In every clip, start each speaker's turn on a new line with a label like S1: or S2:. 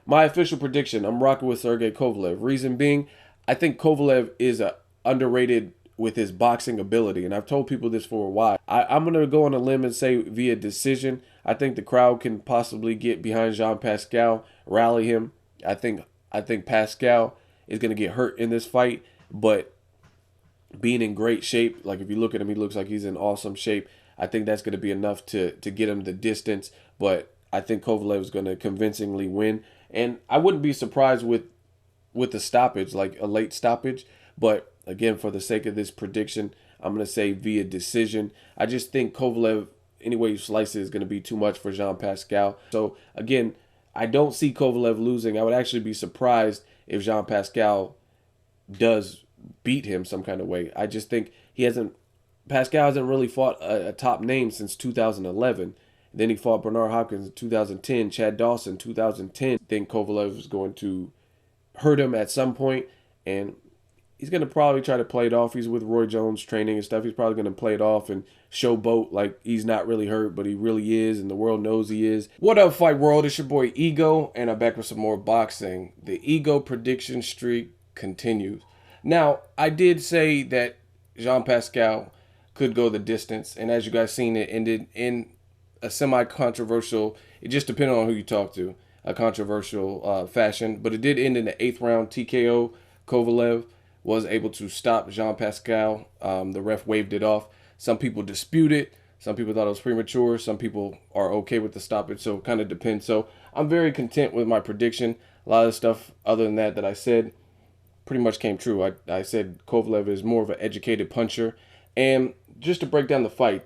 S1: My official prediction, I'm rocking with Sergey Kovalev. Reason being, I think Kovalev is underrated with his boxing ability, and I've told people this for a while. I'm going to go on a limb and say via decision. I think the crowd can possibly get behind Jean Pascal, rally him. I think Pascal is going to get hurt in this fight, but being in great shape, like if you look at him, he looks like he's in awesome shape. I think that's going to be enough to get him the distance, but I think Kovalev is going to convincingly win, and I wouldn't be surprised with a stoppage, like a late stoppage. But again, for the sake of this prediction, I'm going to say via decision. I just think Kovalev, any way you slice it, is going to be too much for Jean Pascal. So again, I don't see Kovalev losing. I would actually be surprised if Jean Pascal does beat him some kind of way. I just think Pascal hasn't really fought a top name since 2011. Then he fought Bernard Hopkins in 2010, Chad Dawson 2010. I think Kovalev is going to hurt him at some point, and he's going to probably try to play it off. He's with Roy Jones training and stuff. He's probably going to play it off and showboat like he's not really hurt, but he really is, and the world knows he is. What up, Fight World? It's your boy Ego, and I'm back with some more boxing. The Ego prediction streak continues. Now, I did say that Jean Pascal could go the distance, and as you guys seen, it ended in a semi-controversial, it just depended on who you talk to, a controversial fashion, but it did end in the 8th round TKO. Kovalev was able to stop Jean Pascal. The ref waved it off. Some people dispute it. Some people thought it was premature. Some people are okay with the stoppage, so it kind of depends. So I'm very content with my prediction. A lot of stuff other than that I said pretty much came true. I said Kovalev is more of an educated puncher. And just to break down the fight,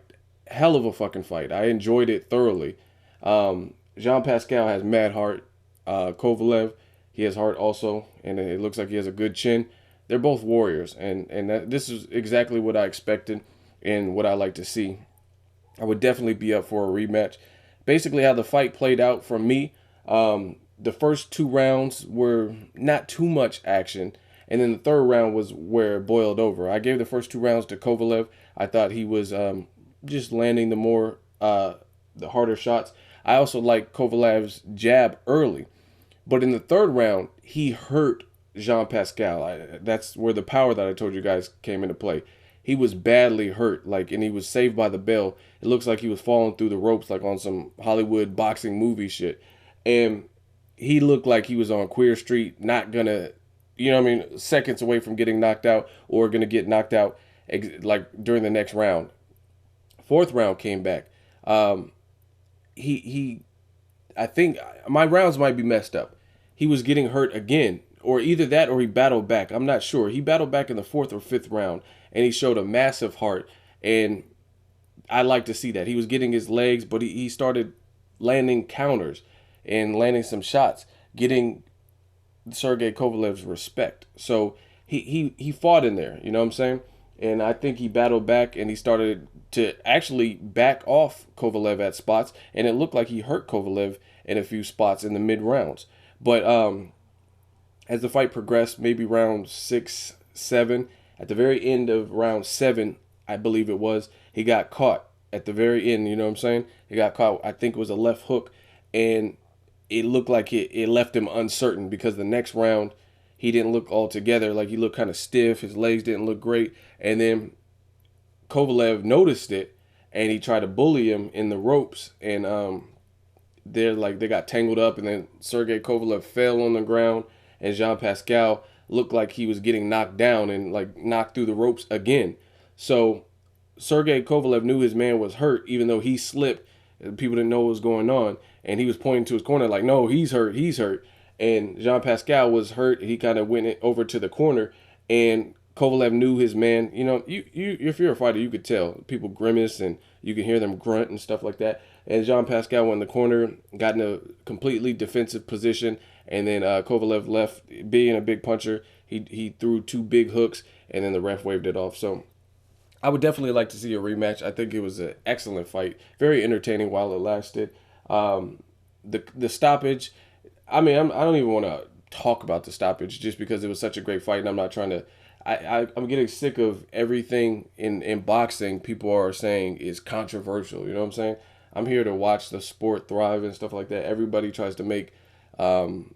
S1: hell of a fucking fight. I enjoyed it thoroughly. Jean Pascal has mad heart. Kovalev, he has heart also, and it looks like he has a good chin. They're both warriors, and this is exactly what I expected and what I like to see. I would definitely be up for a rematch. Basically, how the fight played out for me, the first 2 rounds were not too much action, and then the 3rd round was where it boiled over. I gave the first 2 rounds to Kovalev. I thought he was just landing the harder shots. I also like Kovalev's jab early, but in the 3rd round, he hurt Jean Pascal. That's where the power that I told you guys came into play. He was badly hurt, and he was saved by the bell. It looks like he was falling through the ropes, like on some Hollywood boxing movie shit. And he looked like he was on Queer Street, not gonna, seconds away from getting knocked out or gonna get knocked out like during the next round. 4th round came back. I think my rounds might be messed up. He was getting hurt again, or either that or he battled back. I'm not sure. He battled back in the 4th or 5th round, and he showed a massive heart, and I like to see that. He was getting his legs, but he started landing counters and landing some shots, getting Sergey Kovalev's respect. So he fought in there, you know what I'm saying? And I think he battled back, and he started to actually back off Kovalev at spots, and it looked like he hurt Kovalev in a few spots in the mid rounds. But as the fight progressed, maybe round 6, 7, at the very end of round 7, I believe it was, he got caught at the very end, you know what I'm saying? He got caught, I think it was a left hook, and it looked like it left him uncertain, because the next round, he didn't look all together. Like, he looked kind of stiff. His legs didn't look great. And then Kovalev noticed it, and he tried to bully him in the ropes. And they got tangled up, and then Sergey Kovalev fell on the ground, and Jean Pascal looked like he was getting knocked down and knocked through the ropes again. So Sergey Kovalev knew his man was hurt, even though he slipped. People didn't know what was going on, and he was pointing to his corner like, no, he's hurt, he's hurt. And Jean Pascal was hurt. He kind of went over to the corner, and Kovalev knew his man. You if you're a fighter, you could tell. People grimace, and you can hear them grunt and stuff like that. And Jean Pascal went in the corner, got in a completely defensive position, and then Kovalev left. Being a big puncher, he threw 2 big hooks, and then the ref waved it off. So I would definitely like to see a rematch. I think it was an excellent fight, very entertaining while it lasted. The stoppage, I don't even want to talk about the stoppage just because it was such a great fight, and I'm not trying to. I'm getting sick of everything in boxing people are saying is controversial. You know what I'm saying? I'm here to watch the sport thrive and stuff like that. Everybody tries to make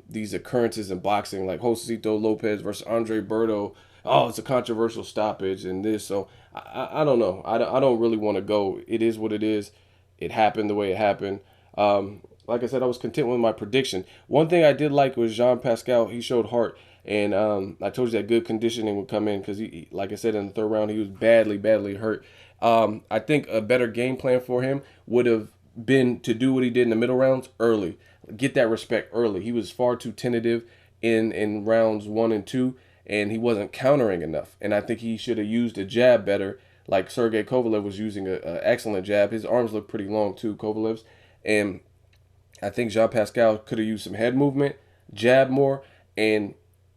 S1: these occurrences in boxing, like Josesito Lopez versus Andre Berto. Oh, it's a controversial stoppage and this. So I don't know. I don't really want to go. It is what it is. It happened the way it happened. Like I said, I was content with my prediction. One thing I did like was Jean Pascal. He showed heart. And I told you that good conditioning would come in because, like I said, in the third round, he was badly hurt. I think a better game plan for him would have been to do what he did in the middle rounds early. Get that respect early. He was far too tentative in rounds 1 and 2, and he wasn't countering enough. And I think he should have used a jab better, like Sergey Kovalev was using an excellent jab. His arms look pretty long too, Kovalev's. And I think Jean Pascal could have used some head movement, jab more, and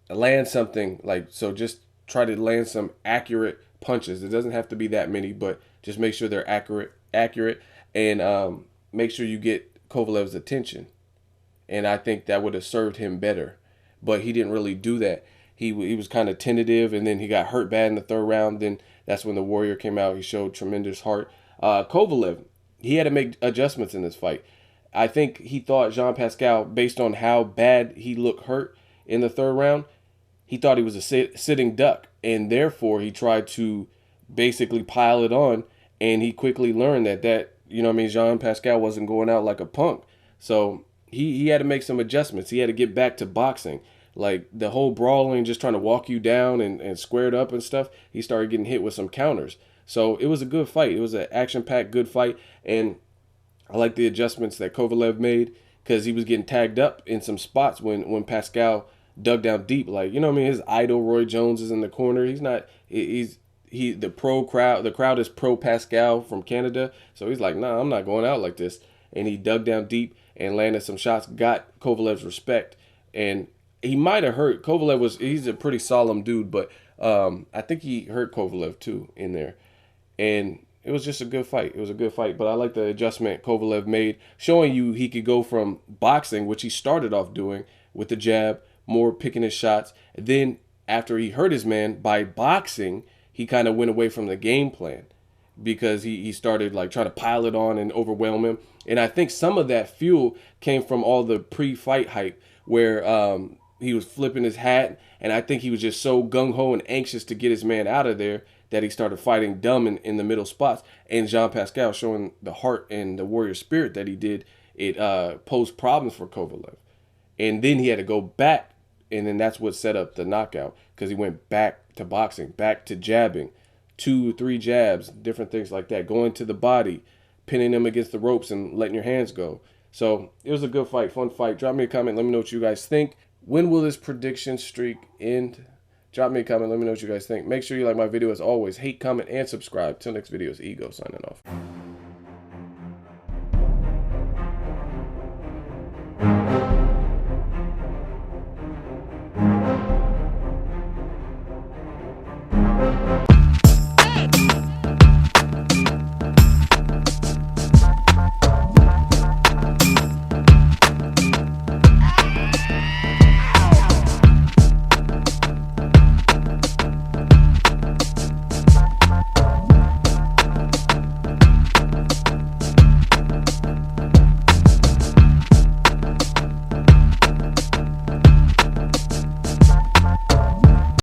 S1: land something like so. Just try to land some accurate punches. It doesn't have to be that many, but just make sure they're accurate, and make sure you get Kovalev's attention. And I think that would have served him better, but he didn't really do that. He was kind of tentative, and then he got hurt bad in the third round. Then that's when the Warrior came out. He showed tremendous heart. Kovalev, he had to make adjustments in this fight. I think he thought Jean Pascal, based on how bad he looked hurt in the third round, he thought he was a sitting duck, and therefore he tried to basically pile it on, and he quickly learned that you know what I mean, Jean Pascal wasn't going out like a punk. So he had to make some adjustments. He had to get back to boxing. Like the whole brawling, just trying to walk you down and squared up and stuff, he started getting hit with some counters. So it was a good fight. It was an action-packed good fight, and I like the adjustments that Kovalev made because he was getting tagged up in some spots when Pascal dug down deep. Like, you know what I mean? His idol, Roy Jones, is in the corner. He's not, the crowd is pro Pascal from Canada. So he's like, nah, I'm not going out like this. And he dug down deep and landed some shots, got Kovalev's respect. And he might have hurt. He's a pretty solemn dude, but I think he hurt Kovalev too in there. And it was just a good fight. It was a good fight, but I like the adjustment Kovalev made, showing you he could go from boxing, which he started off doing with the jab, more picking his shots. Then after he hurt his man by boxing, he kind of went away from the game plan because he started like trying to pile it on and overwhelm him. And I think some of that fuel came from all the pre-fight hype where he was flipping his hat, and I think he was just so gung-ho and anxious to get his man out of there that he started fighting dumb in the middle spots. And Jean Pascal, showing the heart and the warrior spirit that he did, it posed problems for Kovalev. And then he had to go back, and then that's what set up the knockout, because he went back to boxing, back to jabbing, 2-3 jabs, different things like that, going to the body, pinning him against the ropes and letting your hands go. So it was a good fight, fun fight. Drop me a comment. Let me know what you guys think. When will this prediction streak end? Drop me a comment. Let me know what you guys think. Make sure you like my video as always. Hate, comment, and subscribe. Till next video, it's Ego signing off.